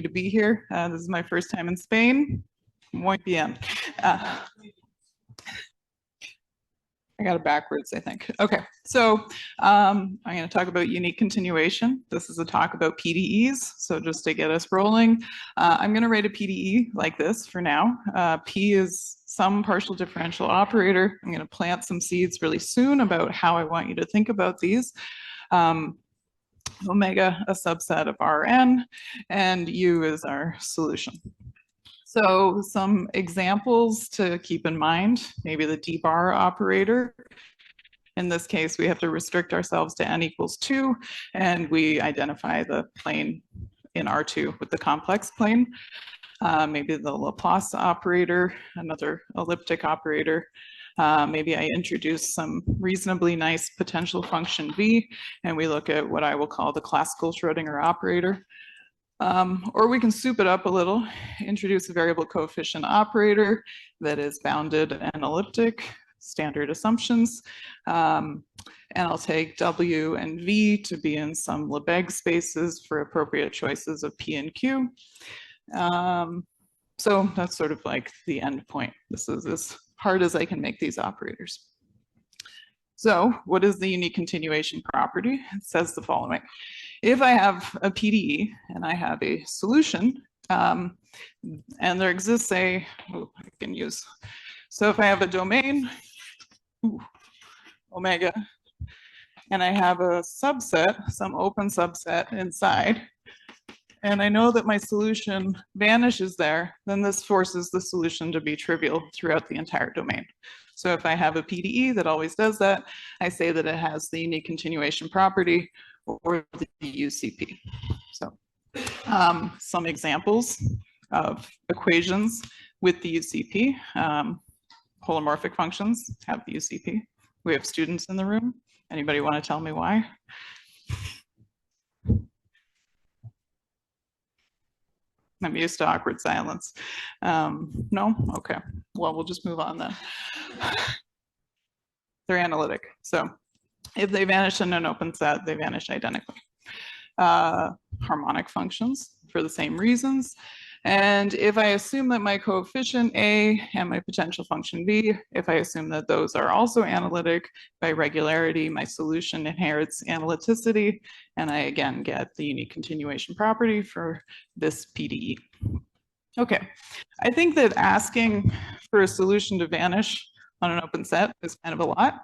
to be here. This is my first time in Spain. Muy bien. I got it backwards, I think. Okay, so I'm going to talk about unique continuation. This is a talk about PDEs, so just to get us rolling, I'm going to write a PDE like this for now. P is some partial differential operator. I'm going to plant some seeds really soon about how I want you to think about these. Omega, a subset of Rn, and U is our solution. So some examples to keep in mind, maybe the D-bar operator. In this case, we have to restrict ourselves to n equals 2, and we identify the plane in R2 with the complex plane. Maybe the Laplace operator, another elliptic operator. Maybe I introduce some reasonably nice potential function V, and we look at what I will call the classical Schrodinger operator. Or we can soup it up a little, introduce a variable coefficient operator that is bounded and elliptic, standard assumptions. And I'll take W and V to be in some Lebesgue spaces for appropriate choices of P and Q. So that's sort of like the end point. This is as hard as I can make these operators. So what is the unique continuation property? It says the following. If I have a PDE and I have a solution, and there exists a, so if I have a domain, omega, and I have a subset, some open subset inside, and I know that my solution vanishes there, then this forces the solution to be trivial throughout the entire domain. So if I have a PDE that always does that, I say that it has the unique continuation property or the UCP. So some examples of equations with the UCP. Holomorphic functions have the UCP. We have students in the room. Anybody want to tell me why? I'm used to awkward silence. No? Okay. Well, we'll just move on then. They're analytic. So if they vanish in an open set, they vanish identically. Harmonic functions for the same reasons. And if I assume that my coefficient A and my potential function V, if I assume that those are also analytic by regularity, my solution inherits analyticity, and I again get the unique continuation property for this PDE. Okay, I think that asking for a solution to vanish on an open set is kind of a lot.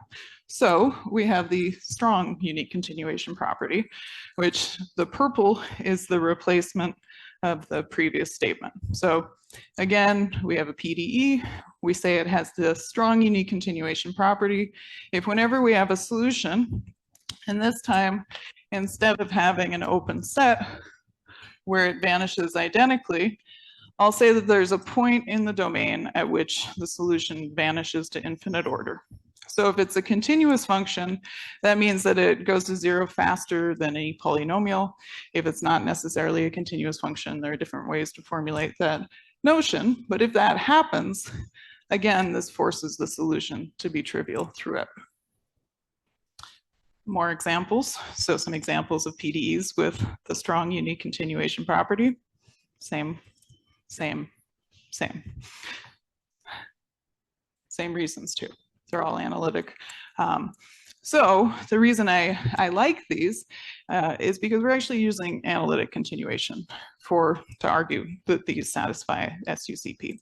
So we have the strong unique continuation property, which the purple is the replacement of the previous statement. So again, we have a PDE. We say it has the strong unique continuation property. If whenever we have a solution, and this time, instead of having an open set where it vanishes identically, I'll say that there's a point in the domain at which the solution vanishes to infinite order. So if it's a continuous function, that means that it goes to 0 faster than a polynomial. If it's not necessarily a continuous function, there are different ways to formulate that notion. But if that happens, again, this forces the solution to be trivial throughout. More examples. So some examples of PDEs with the strong unique continuation property. Same reasons too. They're all analytic. So the reason I like these is because we're actually using analytic continuation to argue that these satisfy SUCP.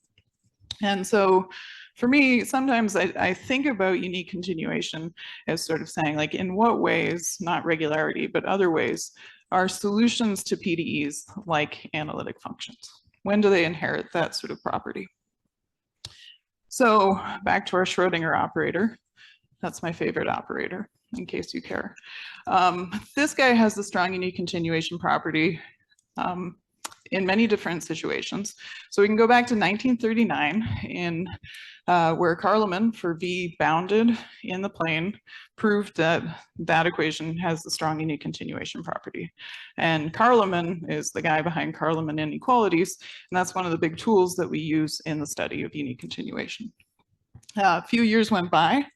And so for me, sometimes I think about unique continuation as sort of saying, like, in what ways, not regularity, but other ways, are solutions to PDEs like analytic functions? When do they inherit that sort of property? So back to our Schrodinger operator. That's my favorite operator, in case you care. This guy has the strong unique continuation property in many different situations. So we can go back to 1939 in where Carleman for V bounded in the plane proved that that equation has the strong unique continuation property. And Carleman is the guy behind Carleman inequalities, and that's one of the big tools that we use in the study of unique continuation. A few years went by,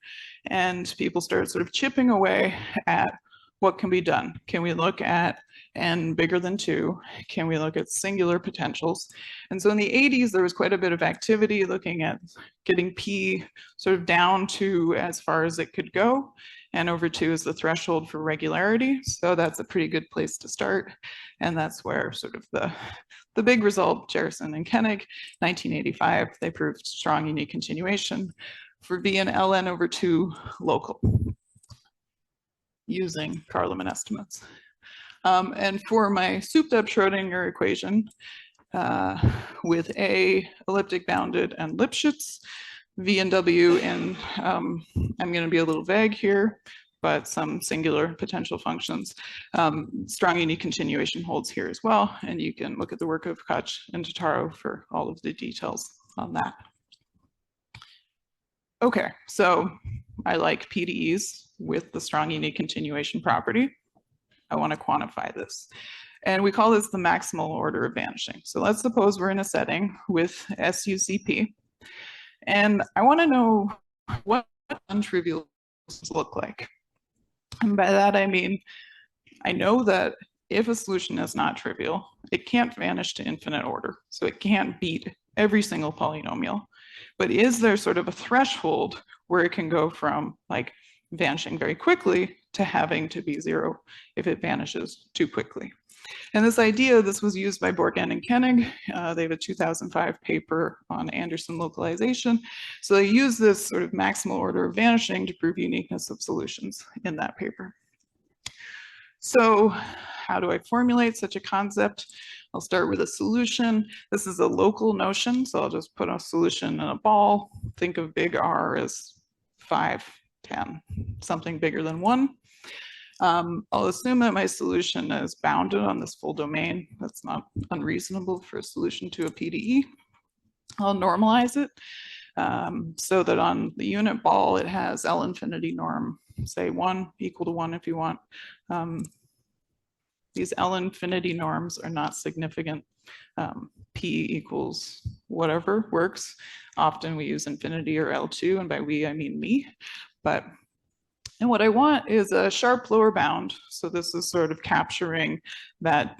and people started sort of chipping away at what can be done. Can we look at n bigger than 2, can we look at singular potentials? And so in the 80s, there was quite a bit of activity looking at getting P sort of down to as far as it could go. And over 2 is the threshold for regularity. So that's a pretty good place to start. And that's where sort of the big result, Jerison and Koenig, 1985, they proved strong unique continuation for V and ln over 2 local using Carl-Lemon estimates. And for my souped up Schrodinger equation with A elliptic bounded and Lipschitz, V and W, and I'm going to be a little vague here, but some singular potential functions. Strong unique continuation holds here as well, and you can look at the work of Koch and Totaro for all of the details on that. Okay, so I like PDEs with the strong unique continuation property. I want to quantify this. And we call this the maximal order of vanishing. So let's suppose we're in a setting with SUCP. And I want to know what untrivial look like. And by that, I mean, I know that if a solution is not trivial, it can't vanish to infinite order. So it can't beat every single polynomial. But is there sort of a threshold where it can go from like vanishing very quickly to having to be 0 if it vanishes too quickly? And this idea, this was used by Borgen and Koenig. They have a 2005 paper on Anderson localization. So they use this sort of maximal order of vanishing to prove uniqueness of solutions in that paper. So how do I formulate such a concept? I'll start with a solution. This is a local notion, so I'll just put a solution in a ball. Think of big R as 5, 10, something bigger than 1. I'll assume that my solution is bounded on this full domain. That's not unreasonable for a solution to a PDE. I'll normalize it so that on the unit ball, it has L infinity norm, say 1 equal to 1 if you want. These L infinity norms are not significant. P equals whatever works. Often we use infinity or L2, and by we, I mean me. And what I want is a sharp lower bound. So this is sort of capturing that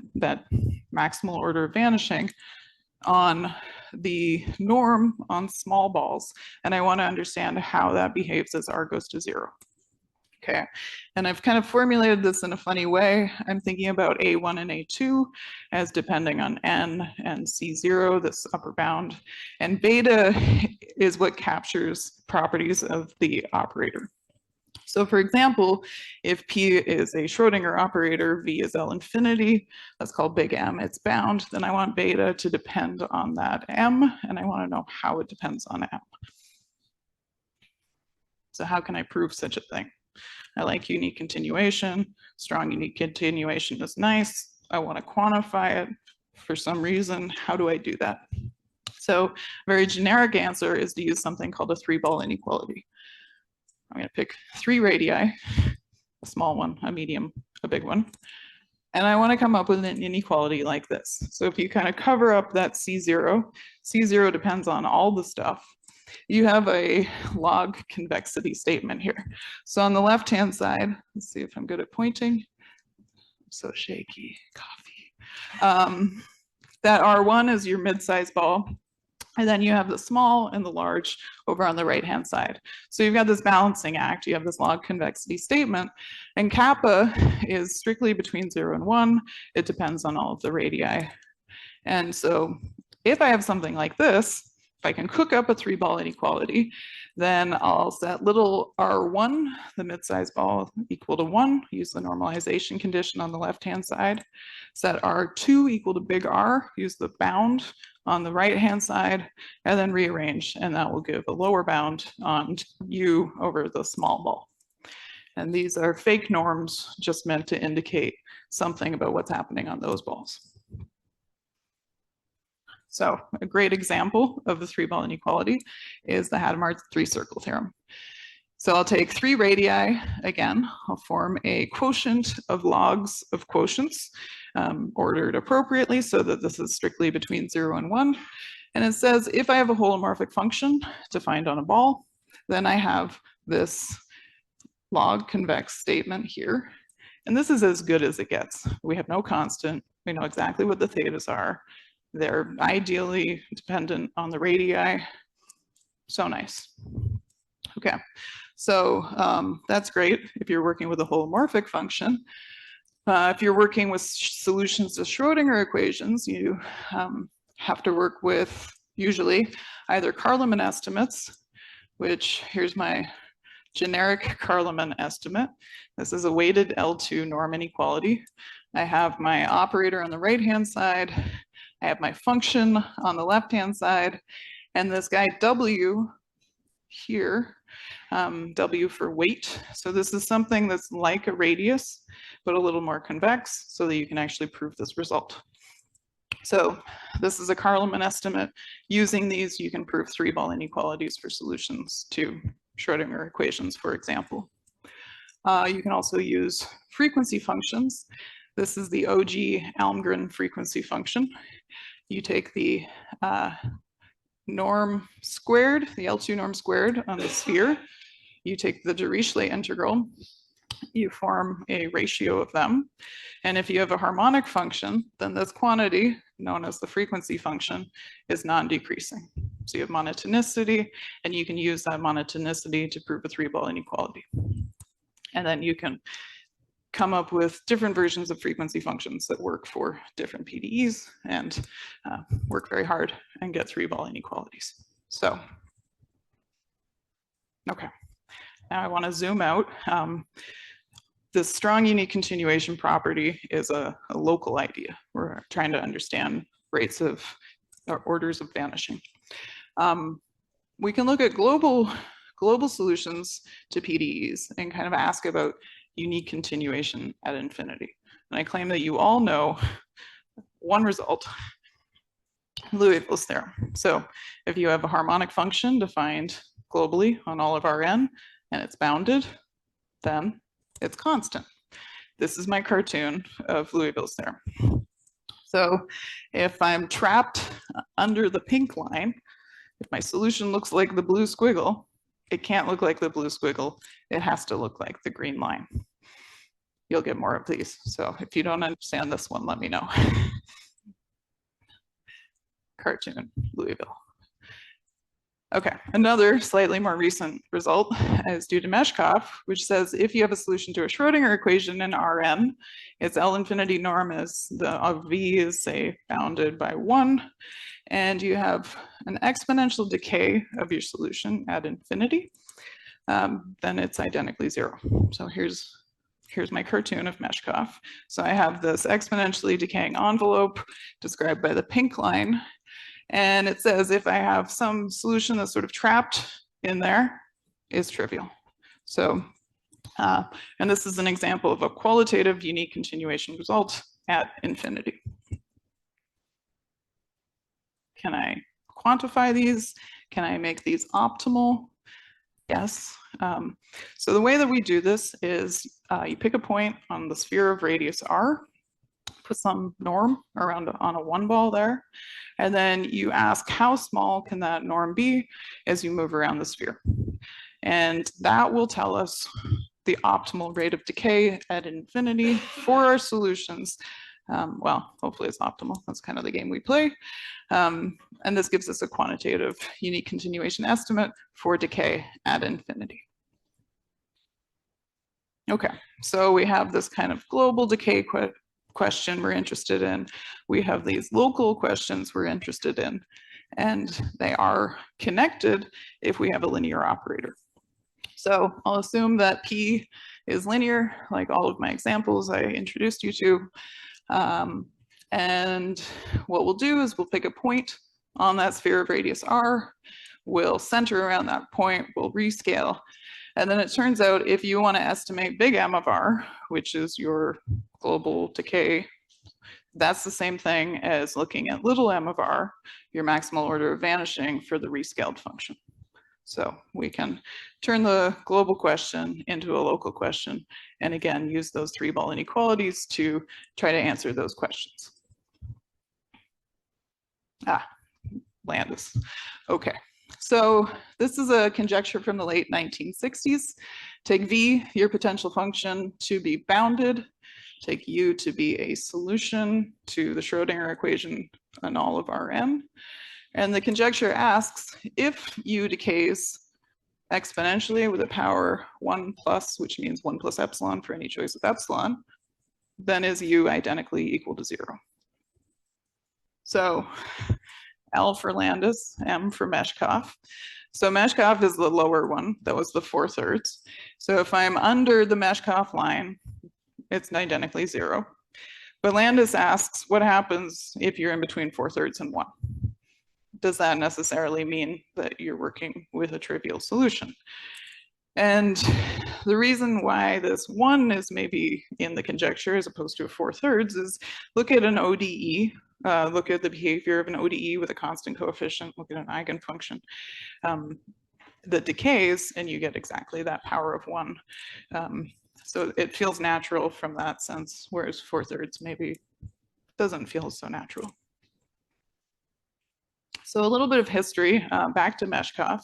maximal order of vanishing on the norm on small balls. And I want to understand how that behaves as R goes to 0. Okay, and I've kind of formulated this in a funny way. I'm thinking about A1 and A2 as depending on N and C0, this upper bound. And beta is what captures properties of the operator. So for example, if P is a Schrodinger operator, V is L infinity, that's called big M, it's bound, then I want beta to depend on that M, and I want to know how it depends on M. So how can I prove such a thing? I like unique continuation. Strong unique continuation is nice. I want to quantify it for some reason. How do I do that? So a very generic answer is to use something called a 3-ball inequality. I'm going to pick 3 radii, a small one, a medium, a big one. And I want to come up with an inequality like this. So if you kind of cover up that C0, C0 depends on all the stuff. You have a log convexity statement here. So on the left-hand side, let's see if I'm good at pointing. I'm so shaky, coffee. That R1 is your mid-size ball. And then you have the small and the large over on the right-hand side. So you've got this balancing act. You have this log convexity statement. And kappa is strictly between 0 and 1. It depends on all of the radii. And so if I have something like this, if I can cook up a 3-ball inequality, then I'll set little r1, the mid-size ball, equal to 1, use the normalization condition on the left-hand side, set r2 equal to big R, use the bound on the right-hand side, and then rearrange, and that will give a lower bound on U over the small ball. And these are fake norms just meant to indicate something about what's happening on those balls. So a great example of the 3-ball inequality is the Hadamard 3-circle theorem. So I'll take 3 radii again. I'll form a quotient of logs of quotients ordered appropriately so that this is strictly between 0 and 1. And it says if I have a holomorphic function defined on a ball, then I have this log convex statement here. And this is as good as it gets. We have no constant. We know exactly what the thetas are. They're ideally dependent on the radii. So nice. Okay, so that's great if you're working with a holomorphic function. If you're working with solutions to Schrodinger equations, you have to work with usually either Carleman estimates, which here's my generic Carleman estimate. This is a weighted L2 norm inequality. I have my operator on the right-hand side. I have my function on the left-hand side. And this guy W here, W for weight. So this is something that's like a radius, but a little more convex so that you can actually prove this result. So this is a Carleman estimate. Using these, you can prove three-ball inequalities for solutions to Schrodinger equations, for example. You can also use frequency functions. This is the OG Almgren frequency function. You take the norm squared, the L2 norm squared on the sphere. You take the Dirichlet integral. You form a ratio of them. And if you have a harmonic function, then this quantity, known as the frequency function, is non-decreasing. So you have monotonicity, and you can use that monotonicity to prove a three-ball inequality. And then you can come up with different versions of frequency functions that work for different PDEs and work very hard and get three-ball inequalities. So, okay, now I want to zoom out. This strong unique continuation property is a local idea. We're trying to understand rates of or orders of vanishing. We can look at global solutions to PDEs and kind of ask about unique continuation at infinity. And I claim that you all know one result, Louisville's theorem. So if you have a harmonic function defined globally on all of Rn and it's bounded, then it's constant. This is my cartoon of Louisville's theorem. So if I'm trapped under the pink line, if my solution looks like the blue squiggle, it can't look like the blue squiggle. It has to look like the green line. You'll get more of these. So if you don't understand this one, let me know. Cartoon, Louisville. Okay, another slightly more recent result is due to Meshkov, which says if you have a solution to a Schrodinger equation in Rn, its L infinity norm is of V is say bounded by 1, and you have an exponential decay of your solution at infinity, then it's identically 0. So here's my cartoon of Meshkov. So I have this exponentially decaying envelope described by the pink line. And it says if I have some solution that's sort of trapped in there, is trivial. So, and this is an example of a qualitative unique continuation result at infinity. Can I quantify these? Can I make these optimal? Yes. So the way that we do this is you pick a point on the sphere of radius r, put some norm around on a 1 ball there, and then you ask how small can that norm be as you move around the sphere. And that will tell us the optimal rate of decay at infinity for our solutions. Well, hopefully it's optimal. That's kind of the game we play. And this gives us a quantitative unique continuation estimate for decay at infinity. Okay, so we have this kind of global decay question we're interested in. We have these local questions we're interested in, and they are connected if we have a linear operator. So I'll assume that P is linear, like all of my examples I introduced you to. And what we'll do is we'll pick a point on that sphere of radius r, we'll center around that point, we'll rescale. And then it turns out if you want to estimate big M of r, which is your global decay, that's the same thing as looking at little m of r, your maximal order of vanishing for the rescaled function. So we can turn the global question into a local question, and again, use those 3-ball inequalities to try to answer those questions. Landis. Okay, So this is a conjecture from the late 1960s. Take V, your potential function, to be bounded. Take U to be a solution to the Schrodinger equation on all of Rn. And the conjecture asks, if U decays exponentially with a power 1 plus, which means 1 plus epsilon for any choice of epsilon, then is U identically equal to 0? So L for Landis, M for Meshkov. So Meshkov is the lower one. That was the 4/3. So if I'm under the Meshkov line, it's identically 0. But Landis asks, what happens if you're in between 4/3 and 1? Does that necessarily mean that you're working with a trivial solution? And the reason why this 1 is maybe in the conjecture as opposed to a 4/3 is look at an ODE, look at the behavior of an ODE with a constant coefficient, look at an eigenfunction that decays, and you get exactly that power of 1. So it feels natural from that sense, whereas 4/3 maybe doesn't feel so natural. So a little bit of history, back to Meshkov.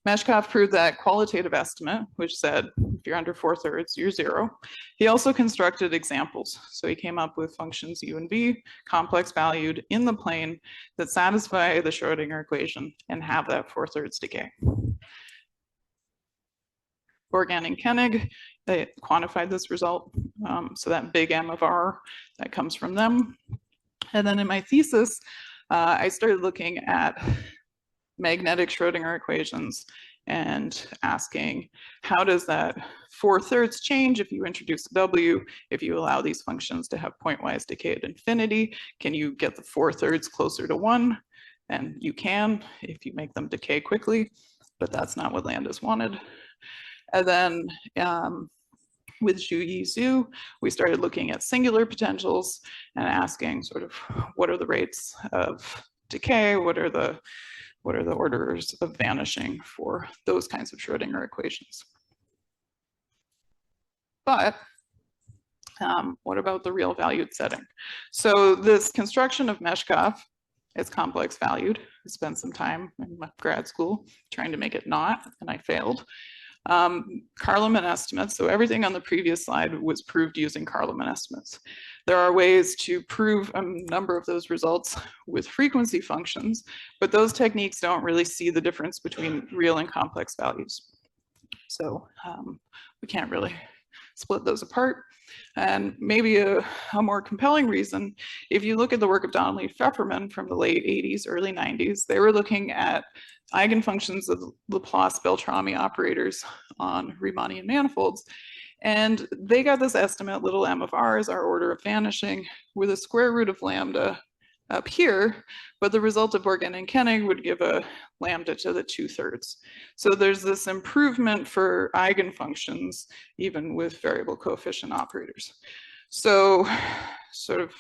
Meshkov proved that qualitative estimate, which said if you're under 4/3, you're 0. He also constructed examples. So he came up with functions U and V, complex valued in the plane that satisfy the Schrodinger equation and have that 4/3 decay. Borgan and Koenig, they quantified this result. So that big M of R, that comes from them. And then in my thesis, I started looking at magnetic Schrodinger equations and asking, how does that 4/3 change if you introduce W, if you allow these functions to have pointwise decay at infinity? Can you get the 4/3 closer to 1? And you can if you make them decay quickly, but that's not what Landis wanted. And then with Zhu Zhu, we started looking at singular potentials and asking sort of what are the rates of decay, what are the orders of vanishing for those kinds of Schrodinger equations. But what about the real valued setting? So this construction of Meshkov is complex valued. I spent some time in my grad school trying to make it not, and I failed. Carleman estimates, so everything on the previous slide was proved using Carleman estimates. There are ways to prove a number of those results with frequency functions, but those techniques don't really see the difference between real and complex values. So we can't really split those apart. And maybe a more compelling reason, if you look at the work of Donnelly-Pfefferman from the late 80s, early 90s, they were looking at eigenfunctions of Laplace-Beltrami operators on Riemannian manifolds. And they got this estimate, little m of r is our order of vanishing, with a square root of lambda up here, but the result of Borgan and Koenig would give a lambda to the 2/3. So there's this improvement for eigenfunctions, even with variable coefficient operators. So sort of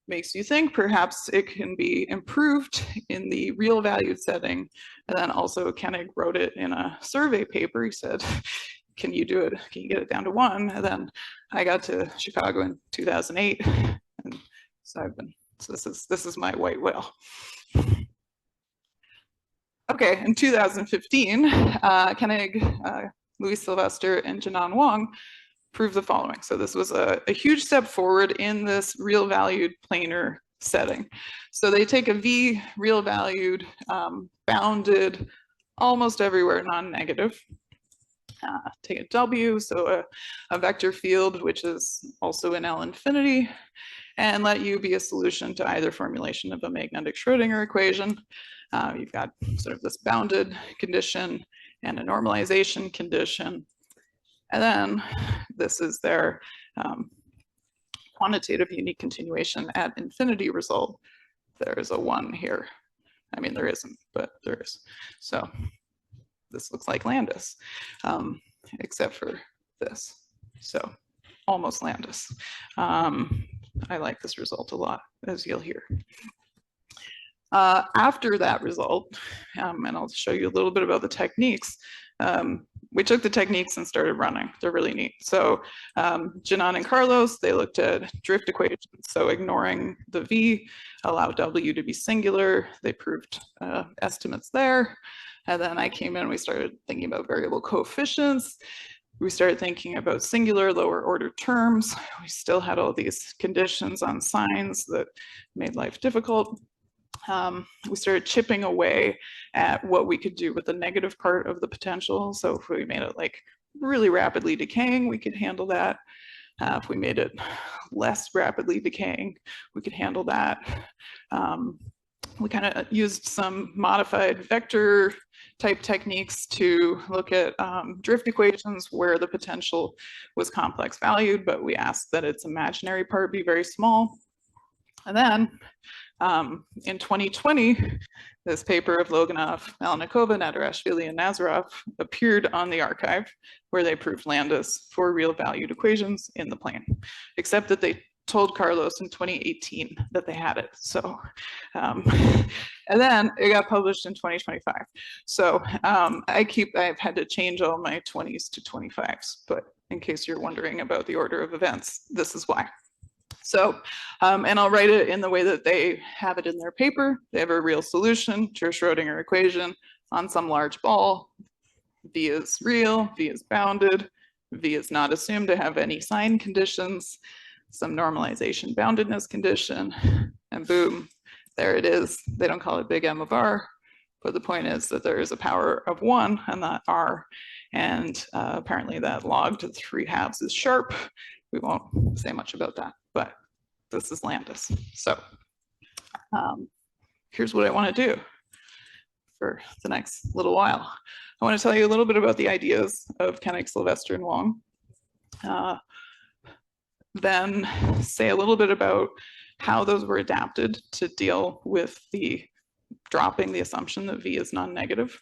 makes you think perhaps it can be improved in the real valued setting. And then also Koenig wrote it in a survey paper. He said, can you do it? Can you get it down to 1? And then I got to Chicago in 2008. And so this is my white whale. Okay, in 2015, Koenig, Louis Sylvester, and Jinan Wang proved the following. So this was a huge step forward in this real valued planar setting. So they take a V real valued, bounded, almost everywhere non-negative. Take a W, so a vector field, which is also in L infinity, and let U be a solution to either formulation of a magnetic Schrodinger equation. You've got sort of this bounded condition and a normalization condition. And then this is their quantitative unique continuation at infinity result. There's a 1 here. I mean, there isn't, but there is. So this looks like Landis, except for this. So almost Landis. I like this result a lot, as you'll hear. After that result, and I'll show you a little bit about the techniques, we took the techniques and started running. They're really neat. So Janan and Carlos, they looked at drift equations. So ignoring the V, allow W to be singular. They proved estimates there. And then I came in, we started thinking about variable coefficients. We started thinking about singular lower order terms. We still had all these conditions on signs that made life difficult. We started chipping away at what we could do with the negative part of the potential. So if we made it like really rapidly decaying, we could handle that. If we made it less rapidly decaying, we could handle that. We kind of used some modified vector type techniques to look at drift equations where the potential was complex valued, but we asked that its imaginary part be very small. And then in 2020, this paper of Loganov, Melnikova, Nadarashvili, and Nazarov appeared on the archive where they proved Landis for real valued equations in the plane, except that they told Carlos in 2018 that they had it. So, and then it got published in 2025. So I've had to change all my 20s to 25s, but in case you're wondering about the order of events, this is why. So, and I'll write it in the way that they have it in their paper. They have a real solution to a Schrodinger equation on some large ball. V is real, V is bounded, V is not assumed to have any sign conditions, some normalization boundedness condition, and boom, there it is. They don't call it big M of R, but the point is that there is a power of 1 on that R, and apparently that log to the 3/2 is sharp. We won't say much about that, but this is Landis. So here's what I want to do for the next little while. I want to tell you a little bit about the ideas of Koenig, Sylvester, and Wong. Then say a little bit about how those were adapted to deal with the dropping the assumption that V is non-negative.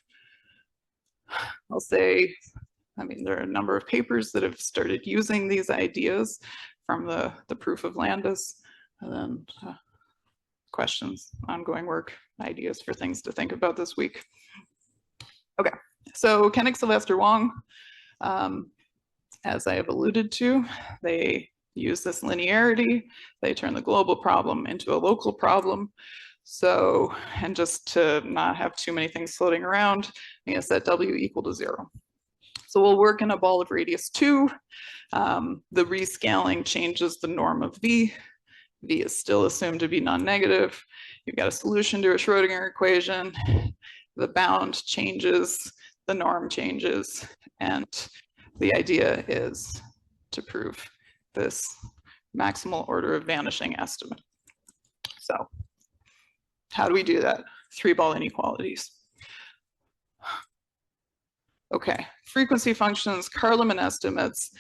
I'll say, I mean, there are a number of papers that have started using these ideas from the proof of Landis, and then questions, ongoing work, ideas for things to think about this week. Okay, so Koenig, Sylvester, Wong, as I have alluded to, they use this linearity. They turn the global problem into a local problem. So, and just to not have too many things floating around, I'm gonna set W equal to 0. So we'll work in a ball of radius 2. The rescaling changes the norm of V. V is still assumed to be non-negative. You've got a solution to a Schrodinger equation. The bound changes, the norm changes, and the idea is to prove this maximal order of vanishing estimate. So how do we do that? 3-ball inequalities. Okay, frequency functions, Carl-Limit estimates.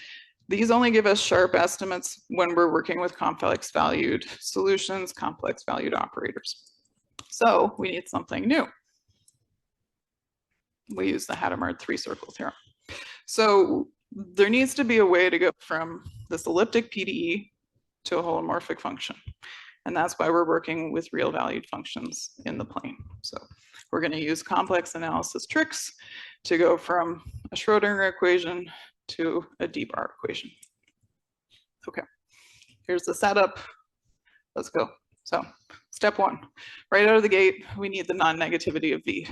These only give us sharp estimates when we're working with complex valued solutions, complex valued operators. So we need something new. We use the Hadamard 3-circle theorem. So there needs to be a way to go from this elliptic PDE to a holomorphic function. And that's why we're working with real valued functions in the plane. So we're going to use complex analysis tricks to go from a Schrodinger equation to a D-bar equation. Okay, here's the setup. Let's go. So step 1, right out of the gate, we need the non-negativity of V.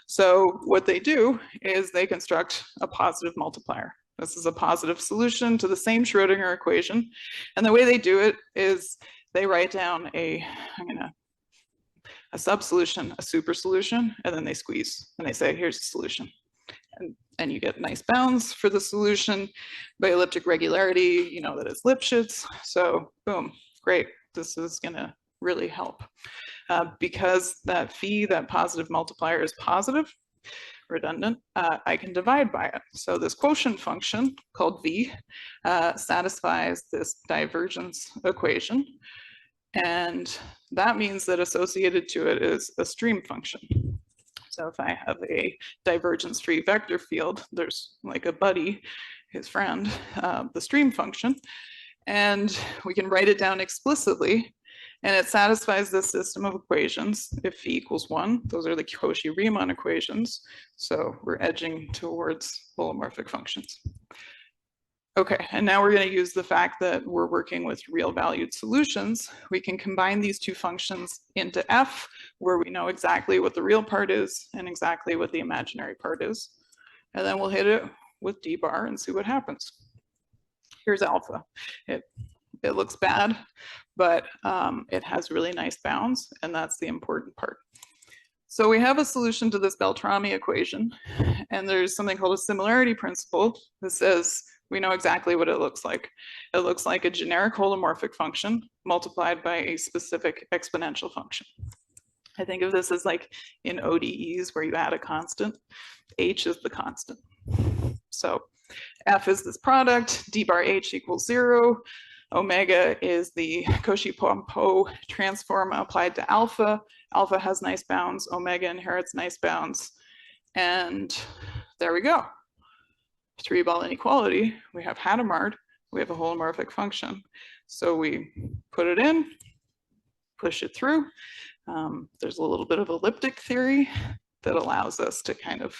So what they do is they construct a positive multiplier. This is a positive solution to the same Schrodinger equation. And the way they do it is they write down a sub-solution, a super solution, and then they squeeze and they say, here's the solution. And you get nice bounds for the solution. By elliptic regularity, you know that it's Lipschitz. So boom, great. This is gonna really help. Because that phi, that positive multiplier is positive, redundant, I can divide by it. So this quotient function called V satisfies this divergence equation. And that means that associated to it is a stream function. So if I have a divergence-free vector field, there's like a buddy, his friend, the stream function, and we can write it down explicitly And it satisfies this system of equations if phi equals 1. Those are the Cauchy-Riemann equations. So we're edging towards holomorphic functions. Okay, and now we're going to use the fact that we're working with real valued solutions. We can combine these two functions into f, where we know exactly what the real part is and exactly what the imaginary part is. And then we'll hit it with d bar and see what happens. Here's alpha. It looks bad, but it has really nice bounds, and that's the important part. So we have a solution to this Beltrami equation, and there's something called a similarity principle that says we know exactly what it looks like. It looks like a generic holomorphic function multiplied by a specific exponential function. I think of this as like in ODEs where you add a constant. H is the constant. So F is this product, d bar H equals 0. Omega is the Cauchy-Pompot transform applied to alpha. Alpha has nice bounds, omega inherits nice bounds. And there we go. Three-ball inequality, we have Hadamard, we have a holomorphic function. So we put it in, push it through. There's a little bit of elliptic theory that allows us to kind of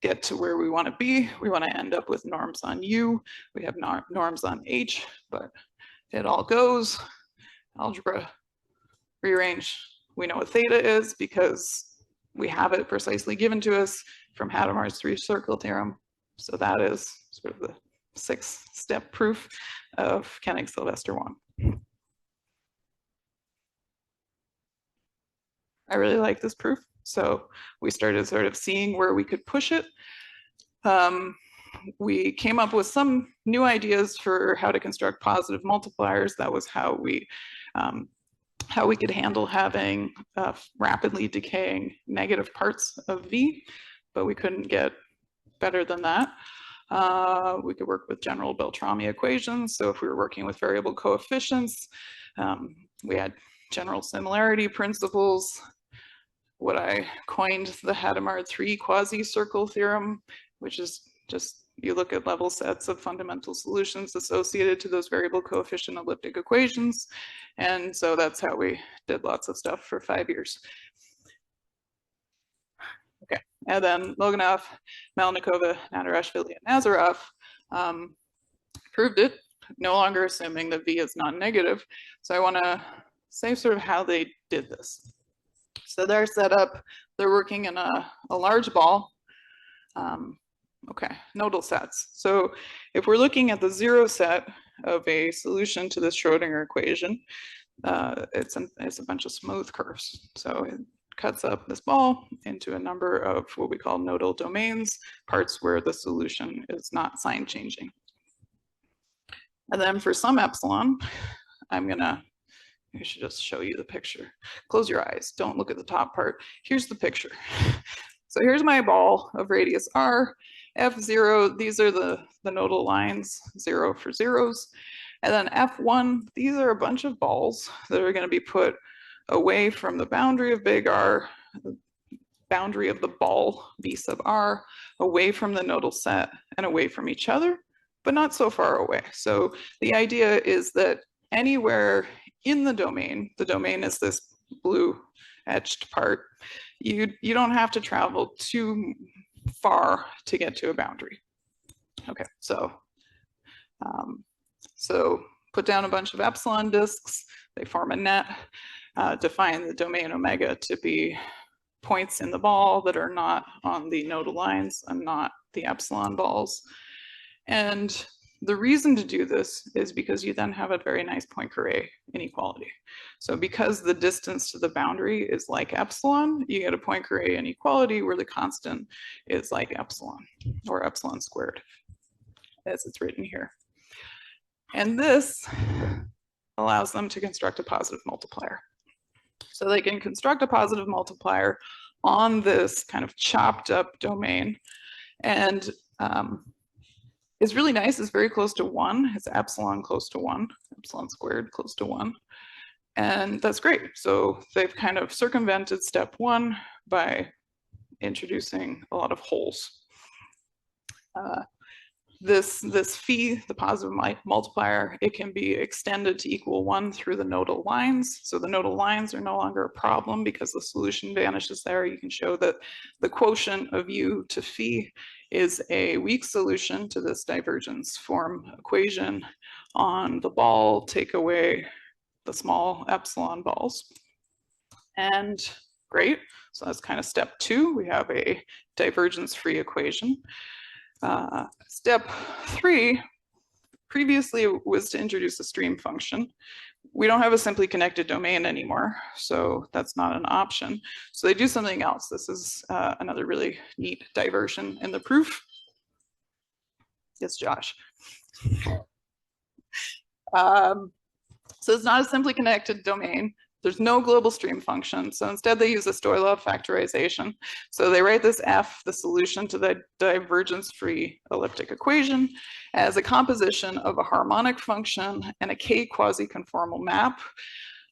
get to where we want to be. We want to end up with norms on U. We have norms on H, but it all goes. Algebra, rearrange. We know what theta is because we have it precisely given to us from Hadamard's three-circle theorem. So that is sort of the 6-step proof of Koenig-Sylvester 1. I really like this proof. So we started sort of seeing where we could push it. We came up with some new ideas for how to construct positive multipliers. That was how we could handle having rapidly decaying negative parts of V, but we couldn't get better than that. We could work with general Beltrami equations. So if we were working with variable coefficients, we had general similarity principles. What I coined the Hadamard 3 quasi-circle theorem, which is just you look at level sets of fundamental solutions associated to those variable coefficient elliptic equations. And so that's how we did lots of stuff for 5 years. Okay, and then Loganov, Melnikova, Nadarashvili, and Nazarov proved it, no longer assuming that V is non-negative. So I want to say sort of how they did this. So they're set up, they're working in a large ball. Okay, nodal sets. So if we're looking at the 0 set of a solution to this Schrodinger equation, it's a bunch of smooth curves. So it cuts up this ball into a number of what we call nodal domains, parts where the solution is not sign changing. And then for some epsilon, I should just show you the picture. Close your eyes, don't look at the top part. Here's the picture. So here's my ball of radius r, f0, these are the nodal lines, 0 for zeros. And then f1, these are a bunch of balls that are going to be put away from the boundary of big R, the boundary of the ball, V sub R, away from the nodal set and away from each other, but not so far away. So the idea is that anywhere in the domain is this blue etched part, you don't have to travel too far to get to a boundary. Okay, so put down a bunch of epsilon disks, they form a net, define the domain omega to be points in the ball that are not on the nodal lines and not the epsilon balls. And the reason to do this is because you then have a very nice Poincare inequality. So because the distance to the boundary is like epsilon, you get a Poincare inequality where the constant is like epsilon, or epsilon squared, as it's written here. And this allows them to construct a positive multiplier. So they can construct a positive multiplier on this kind of chopped up domain. And it's really nice, it's very close to 1. It's epsilon close to 1, epsilon squared close to 1. And that's great. So they've kind of circumvented step 1 by introducing a lot of holes. this phi, the positive multiplier, it can be extended to equal 1 through the nodal lines. So the nodal lines are no longer a problem because the solution vanishes there. You can show that the quotient of u to phi is a weak solution to this divergence form equation on the ball. Take away the small epsilon balls. And great, so that's kind of step 2. We have a divergence-free equation. Step 3 previously was to introduce a stream function. We don't have a simply connected domain anymore, so that's not an option. So they do something else. This is another really neat diversion in the proof. Yes, Josh. So it's not a simply connected domain. There's no global stream function. So instead they use a Stoilov factorization. So they write this f, the solution to the divergence-free elliptic equation, as a composition of a harmonic function and a k quasi-conformal map.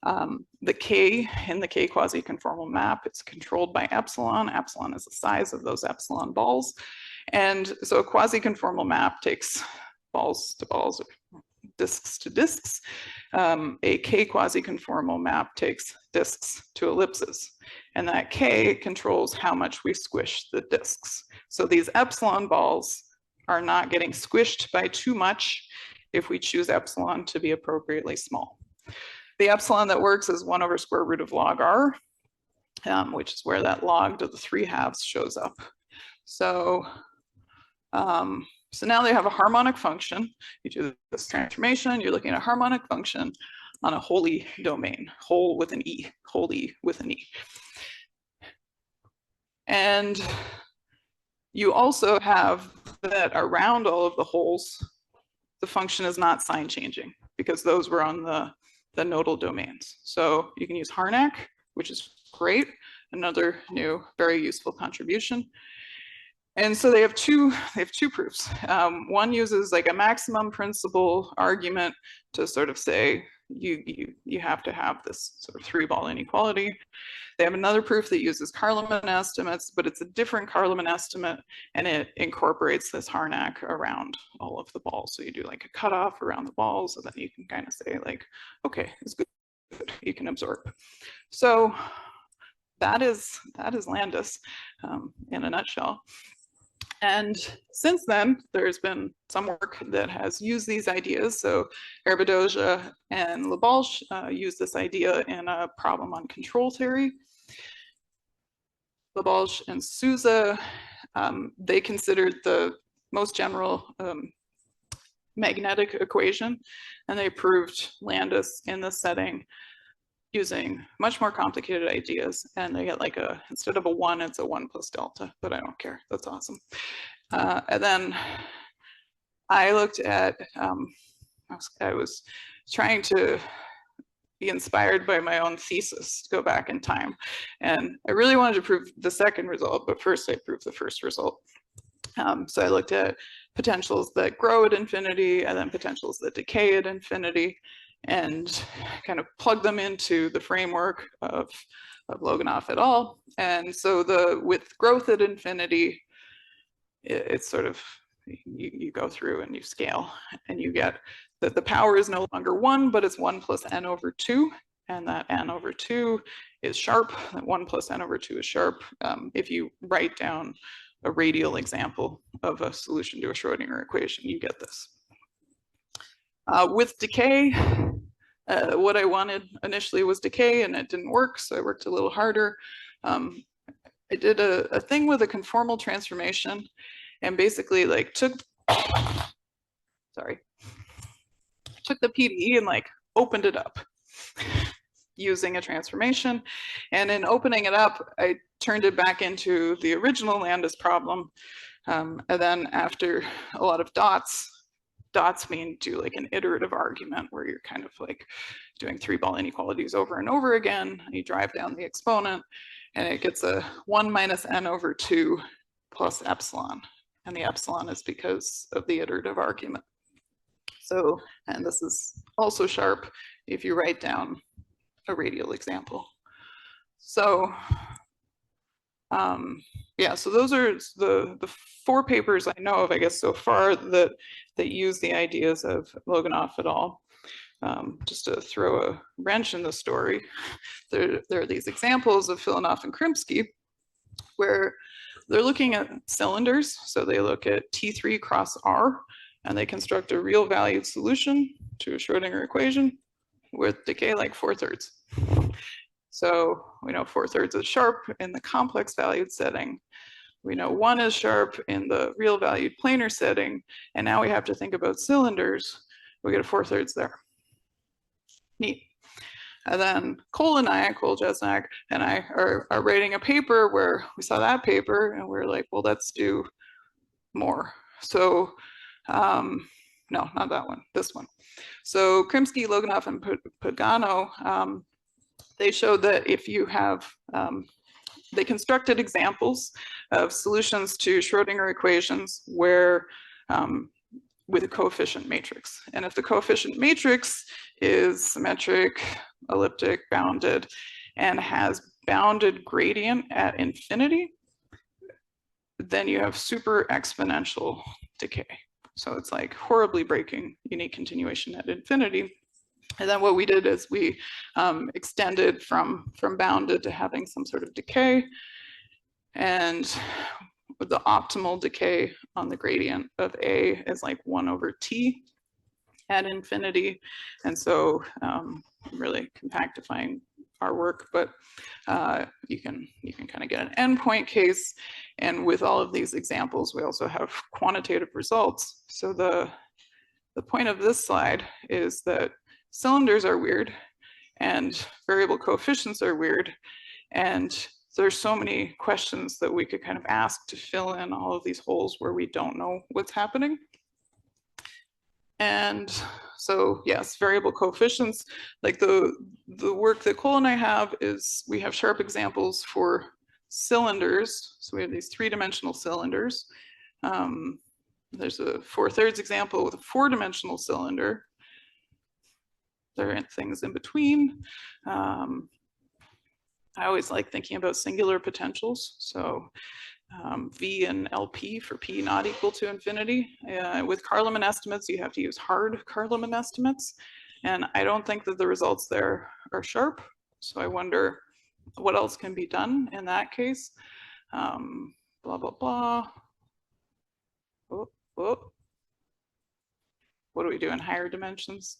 The k in the k quasi-conformal map, it's controlled by epsilon. Epsilon is the size of those epsilon balls. And so a quasi-conformal map takes balls to balls, disks to disks. A k quasi-conformal map takes disks to ellipses. And that k controls how much we squish the disks. So these epsilon balls are not getting squished by too much if we choose epsilon to be appropriately small. The epsilon that works is 1 over square root of log r, which is where that log to the 3/2 shows up. So now they have a harmonic function. You do this transformation, you're looking at a harmonic function on a wholly domain, whole with an E, wholly with an E. And you also have that around all of the holes, the function is not sign changing because those were on the nodal domains. So you can use Harmonic, which is great. Another new, very useful contribution. And so they have two proofs. One uses like a maximum principal argument to sort of say you have to have this sort of 3-ball inequality. They have another proof that uses Carleman estimates, but it's a different Carleman estimate, and it incorporates this Harnack around all of the balls. So you do like a cutoff around the balls, and then you can kind of say like, okay, it's good, you can absorb. So that is Landis in a nutshell. And since then, there's been some work that has used these ideas. So Herbadoja and Labalche used this idea in a problem on control theory. Labalche and Souza, they considered the most general magnetic equation, and they proved Landis in this setting using much more complicated ideas, and they get like instead of a 1, it's a 1 plus delta, but I don't care, that's awesome. And then I looked at, I was trying to be inspired by my own thesis to go back in time, and I really wanted to prove the second result, but first I proved the first result. So I looked at potentials that grow at infinity and then potentials that decay at infinity, and kind of plug them into the framework of Loganoff et al. And so with growth at infinity, it's sort of, you go through and you scale, and you get that the power is no longer 1, but it's 1 plus n over 2, and that n over 2 is sharp, that 1 plus n over 2 is sharp. If you write down a radial example of a solution to a Schrodinger equation, you get this. With decay, what I wanted initially was decay, and it didn't work, so I worked a little harder. I did a thing with a conformal transformation, and basically like took the PDE and like opened it up using a transformation. And in opening it up, I turned it back into the original Landis problem. And then after a lot of dots mean do like an iterative argument where you're kind of like doing 3-ball inequalities over and over again. You drive down the exponent, and it gets a 1 minus n over 2 plus epsilon. And the epsilon is because of the iterative argument. So, and this is also sharp if you write down a radial example. So Yeah, so those are the 4 papers I know of, I guess, so far that use the ideas of Loganoff et al. Just to throw a wrench in the story, there are these examples of Filanoff and Krimsky where they're looking at cylinders. So they look at T3 cross R, and they construct a real valued solution to a Schrodinger equation with decay like 4/3. So we know 4/3 is sharp in the complex valued setting. We know 1 is sharp in the real valued planar setting. And now we have to think about cylinders. We get a 4/3 there. Neat. And then Cole Jesnak and I are writing a paper where we saw that paper and we're like, well, let's do more. So no, not that one, this one. So Krimsky, Loganoff, and Pagano, they showed that if you have, they constructed examples of solutions to Schrodinger equations where with a coefficient matrix. And if the coefficient matrix is symmetric, elliptic, bounded, and has bounded gradient at infinity, then you have super exponential decay. So it's like horribly breaking unique continuation at infinity. And then what we did is we extended from bounded to having some sort of decay. And the optimal decay on the gradient of A is like 1/t at infinity. And so really compactifying our work, but you can kind of get an endpoint case. And with all of these examples, we also have quantitative results. So the point of this slide is that cylinders are weird and variable coefficients are weird. And there's so many questions that we could kind of ask to fill in all of these holes where we don't know what's happening. And so yes, variable coefficients, like the work that Cole and I have is we have sharp examples for cylinders. So we have these 3-dimensional cylinders. There's a 4/3 example with a 4-dimensional cylinder. There are things in between. I always like thinking about singular potentials. So V and LP for P not equal to infinity. With Carleman estimates, you have to use hard Carleman estimates. And I don't think that the results there are sharp. So I wonder what else can be done in that case. Blah, blah, blah. Oh, oh. What do we do in higher dimensions?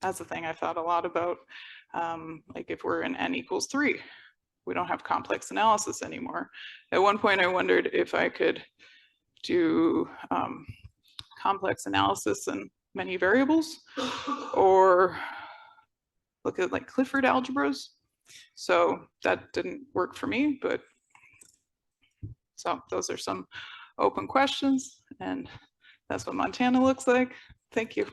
That's the thing I thought a lot about. Like if we're in n equals 3, we don't have complex analysis anymore. At one point I wondered if I could do complex analysis in many variables or look at like Clifford algebras. So that didn't work for me, but so those are some open questions, and that's what Montana looks like. Thank you.